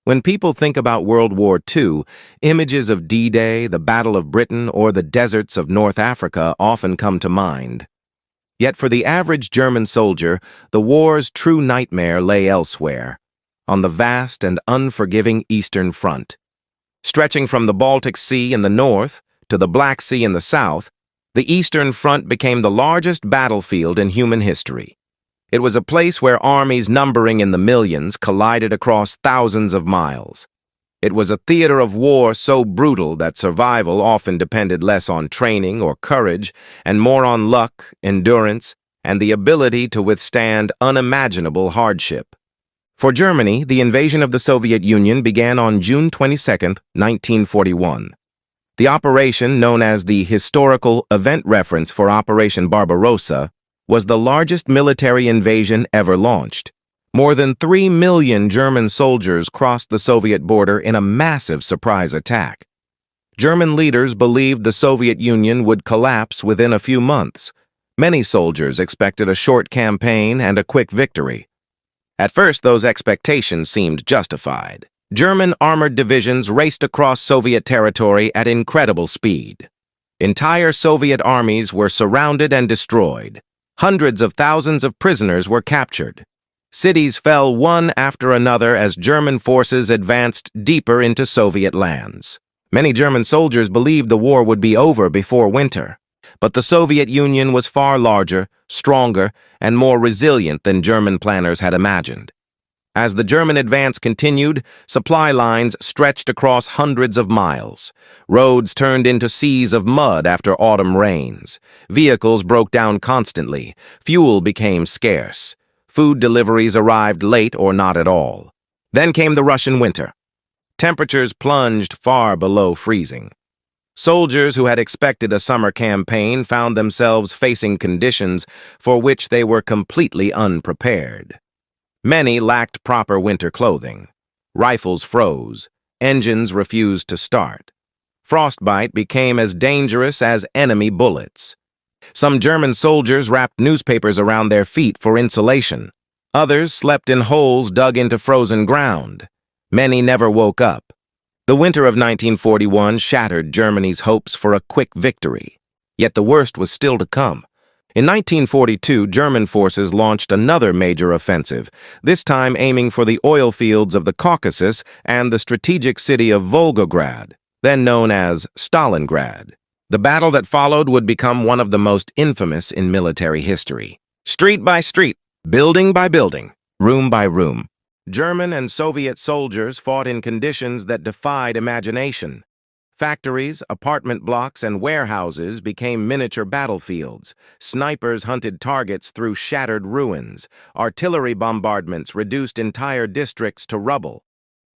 When people think about World War II, images of D-Day, the Battle of Britain, or the deserts of North Africa often come to mind. Yet for the average German soldier, the war's true nightmare lay elsewhere, on the vast and unforgiving Eastern Front. Stretching from the Baltic Sea in the north to the Black Sea in the south, the Eastern Front became the largest battlefield in human history. It was a place where armies numbering in the millions collided across thousands of miles. It was a theater of war so brutal that survival often depended less on training or courage and more on luck, endurance, and the ability to withstand unimaginable hardship. For Germany, the invasion of the Soviet Union began on June 22, 1941. The operation, known as the historical event reference for Operation Barbarossa, was the largest military invasion ever launched. More than 3 million German soldiers crossed the Soviet border in a massive surprise attack. German leaders believed the Soviet Union would collapse within a few months. Many soldiers expected a short campaign and a quick victory. At first, those expectations seemed justified. German armored divisions raced across Soviet territory at incredible speed. Entire Soviet armies were surrounded and destroyed. Hundreds of thousands of prisoners were captured. Cities fell one after another as German forces advanced deeper into Soviet lands. Many German soldiers believed the war would be over before winter. But the Soviet Union was far larger, stronger, and more resilient than German planners had imagined. As the German advance continued, supply lines stretched across hundreds of miles. Roads turned into seas of mud after autumn rains. Vehicles broke down constantly. Fuel became scarce. Food deliveries arrived late or not at all. Then came the Russian winter. Temperatures plunged far below freezing. Soldiers who had expected a summer campaign found themselves facing conditions for which they were completely unprepared. Many lacked proper winter clothing. Rifles froze. Engines refused to start. Frostbite became as dangerous as enemy bullets. Some German soldiers wrapped newspapers around their feet for insulation. Others slept in holes dug into frozen ground. Many never woke up. The winter of 1941 shattered Germany's hopes for a quick victory. Yet the worst was still to come. In 1942, German forces launched another major offensive, this time aiming for the oil fields of the Caucasus and the strategic city of Volgograd, then known as Stalingrad. The battle that followed would become one of the most infamous in military history. Street by street, building by building, room by room, German and Soviet soldiers fought in conditions that defied imagination. Factories, apartment blocks, and warehouses became miniature battlefields. Snipers hunted targets through shattered ruins. Artillery bombardments reduced entire districts to rubble.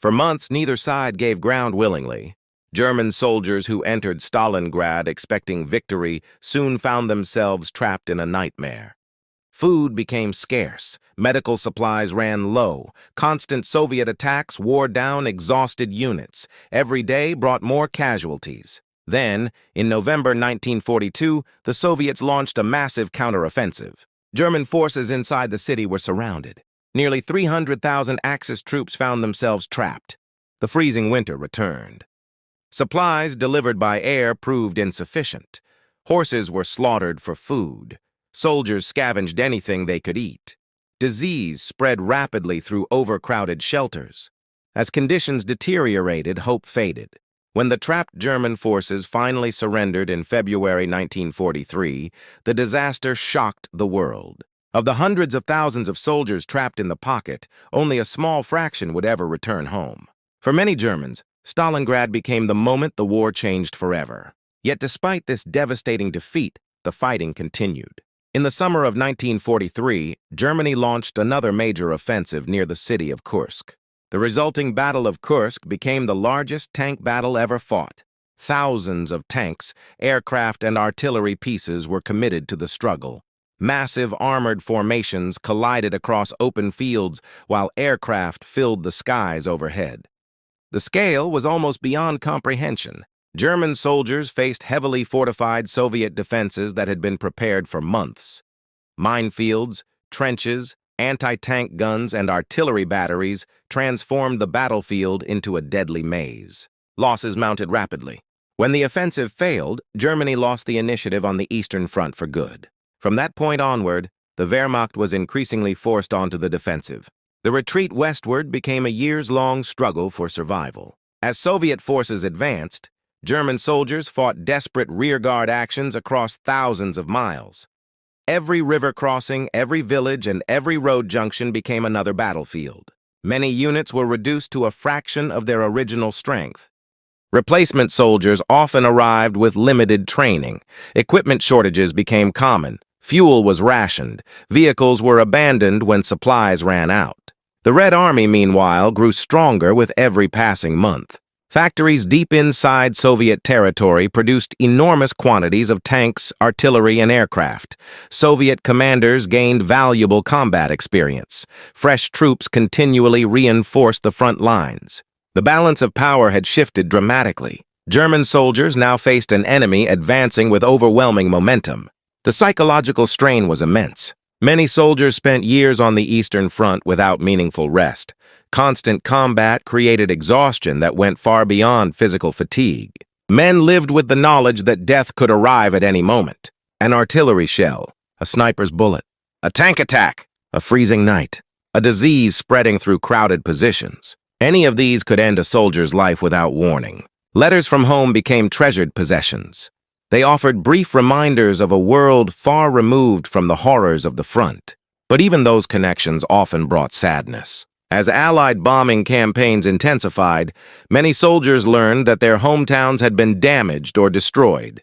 For months, neither side gave ground willingly. German soldiers who entered Stalingrad expecting victory soon found themselves trapped in a nightmare. Food became scarce. Medical supplies ran low. Constant Soviet attacks wore down exhausted units. Every day brought more casualties. Then, in November 1942, the Soviets launched a massive counteroffensive. German forces inside the city were surrounded. Nearly 300,000 Axis troops found themselves trapped. The freezing winter returned. Supplies delivered by air proved insufficient. Horses were slaughtered for food. Soldiers scavenged anything they could eat. Disease spread rapidly through overcrowded shelters. As conditions deteriorated, hope faded. When the trapped German forces finally surrendered in February 1943, the disaster shocked the world. Of the hundreds of thousands of soldiers trapped in the pocket, only a small fraction would ever return home. For many Germans, Stalingrad became the moment the war changed forever. Yet despite this devastating defeat, the fighting continued. In the summer of 1943, Germany launched another major offensive near the city of Kursk. The resulting Battle of Kursk became the largest tank battle ever fought. Thousands of tanks, aircraft, and artillery pieces were committed to the struggle. Massive armored formations collided across open fields while aircraft filled the skies overhead. The scale was almost beyond comprehension. German soldiers faced heavily fortified Soviet defenses that had been prepared for months. Minefields, trenches, Anti-tank guns and artillery batteries transformed the battlefield into a deadly maze. Losses mounted rapidly. When the offensive failed, Germany lost the initiative on the Eastern Front for good. From that point onward, the Wehrmacht was increasingly forced onto the defensive. The retreat westward became a years-long struggle for survival. As Soviet forces advanced, German soldiers fought desperate rearguard actions across thousands of miles. Every river crossing, every village, and every road junction became another battlefield. Many units were reduced to a fraction of their original strength. Replacement soldiers often arrived with limited training. Equipment shortages became common. Fuel was rationed. Vehicles were abandoned when supplies ran out. The Red Army, meanwhile, grew stronger with every passing month. Factories deep inside Soviet territory produced enormous quantities of tanks, artillery, and aircraft. Soviet commanders gained valuable combat experience. Fresh troops continually reinforced the front lines. The balance of power had shifted dramatically. German soldiers now faced an enemy advancing with overwhelming momentum. The psychological strain was immense. Many soldiers spent years on the Eastern Front without meaningful rest. Constant combat created exhaustion that went far beyond physical fatigue. Men lived with the knowledge that death could arrive at any moment. An artillery shell, a sniper's bullet, a tank attack, a freezing night, a disease spreading through crowded positions. Any of these could end a soldier's life without warning. Letters from home became treasured possessions. They offered brief reminders of a world far removed from the horrors of the front. But even those connections often brought sadness. As Allied bombing campaigns intensified, many soldiers learned that their hometowns had been damaged or destroyed.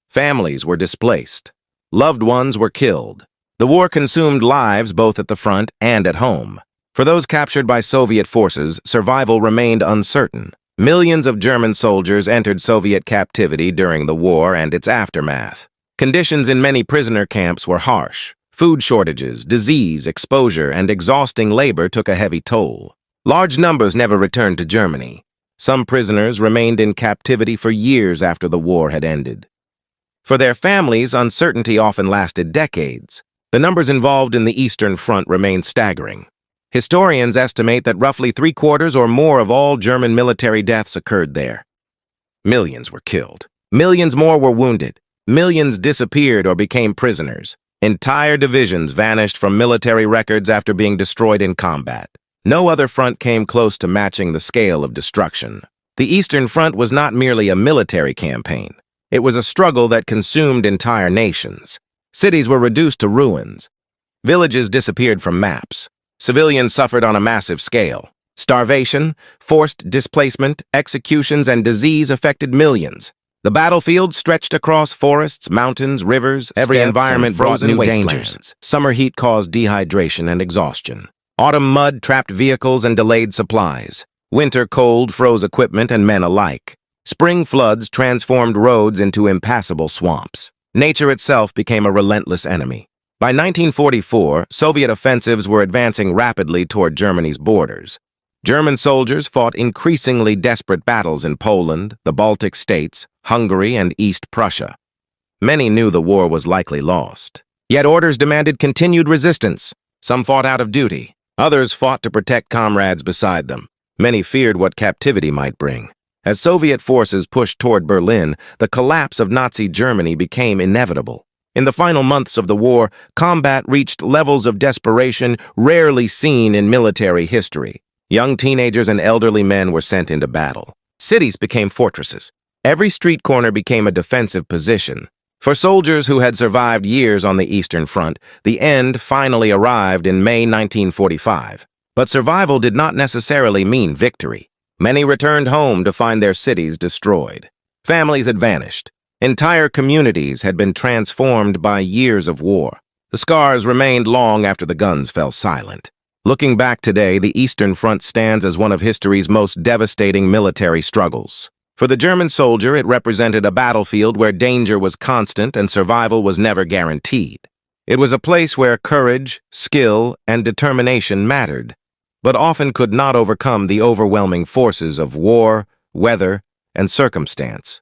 Families were displaced. Loved ones were killed. The war consumed lives both at the front and at home. For those captured by Soviet forces, survival remained uncertain. Millions of German soldiers entered Soviet captivity during the war and its aftermath. Conditions in many prisoner camps were harsh. Food shortages, disease, exposure, and exhausting labor took a heavy toll. Large numbers never returned to Germany. Some prisoners remained in captivity for years after the war had ended. For their families, uncertainty often lasted decades. The numbers involved in the Eastern Front remain staggering. Historians estimate that roughly 3/4 or more of all German military deaths occurred there. Millions were killed. Millions more were wounded. Millions disappeared or became prisoners. Entire divisions vanished from military records after being destroyed in combat. No other front came close to matching the scale of destruction. The Eastern Front was not merely a military campaign. It was a struggle that consumed entire nations. Cities were reduced to ruins. Villages disappeared from maps. Civilians suffered on a massive scale. Starvation, forced displacement, executions, and disease affected millions. The battlefield stretched across forests, mountains, rivers. Every environment brought new dangers. Summer heat caused dehydration and exhaustion. Autumn mud trapped vehicles and delayed supplies. Winter cold froze equipment and men alike. Spring floods transformed roads into impassable swamps. Nature itself became a relentless enemy. By 1944, Soviet offensives were advancing rapidly toward Germany's borders. German soldiers fought increasingly desperate battles in Poland, the Baltic states, Hungary, and East Prussia. Many knew the war was likely lost. Yet orders demanded continued resistance. Some fought out of duty. Others fought to protect comrades beside them. Many feared what captivity might bring. As Soviet forces pushed toward Berlin, the collapse of Nazi Germany became inevitable. In the final months of the war, combat reached levels of desperation rarely seen in military history. Young teenagers and elderly men were sent into battle. Cities became fortresses. Every street corner became a defensive position. For soldiers who had survived years on the Eastern Front, the end finally arrived in May 1945. But survival did not necessarily mean victory. Many returned home to find their cities destroyed. Families had vanished. Entire communities had been transformed by years of war. The scars remained long after the guns fell silent. Looking back today, the Eastern Front stands as one of history's most devastating military struggles. For the German soldier, it represented a battlefield where danger was constant and survival was never guaranteed. It was a place where courage, skill, and determination mattered, but often could not overcome the overwhelming forces of war, weather, and circumstance.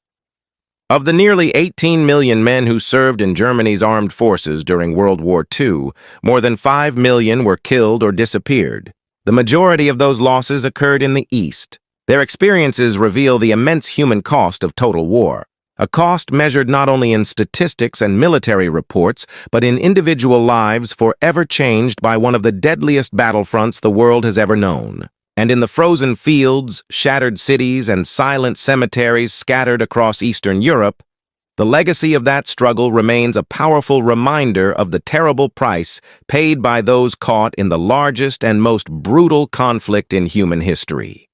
Of the nearly 18 million men who served in Germany's armed forces during World War II, more than 5 million were killed or disappeared. The majority of those losses occurred in the East. Their experiences reveal the immense human cost of total war, a cost measured not only in statistics and military reports, but in individual lives forever changed by one of the deadliest battlefronts the world has ever known. And in the frozen fields, shattered cities, and silent cemeteries scattered across Eastern Europe, the legacy of that struggle remains a powerful reminder of the terrible price paid by those caught in the largest and most brutal conflict in human history.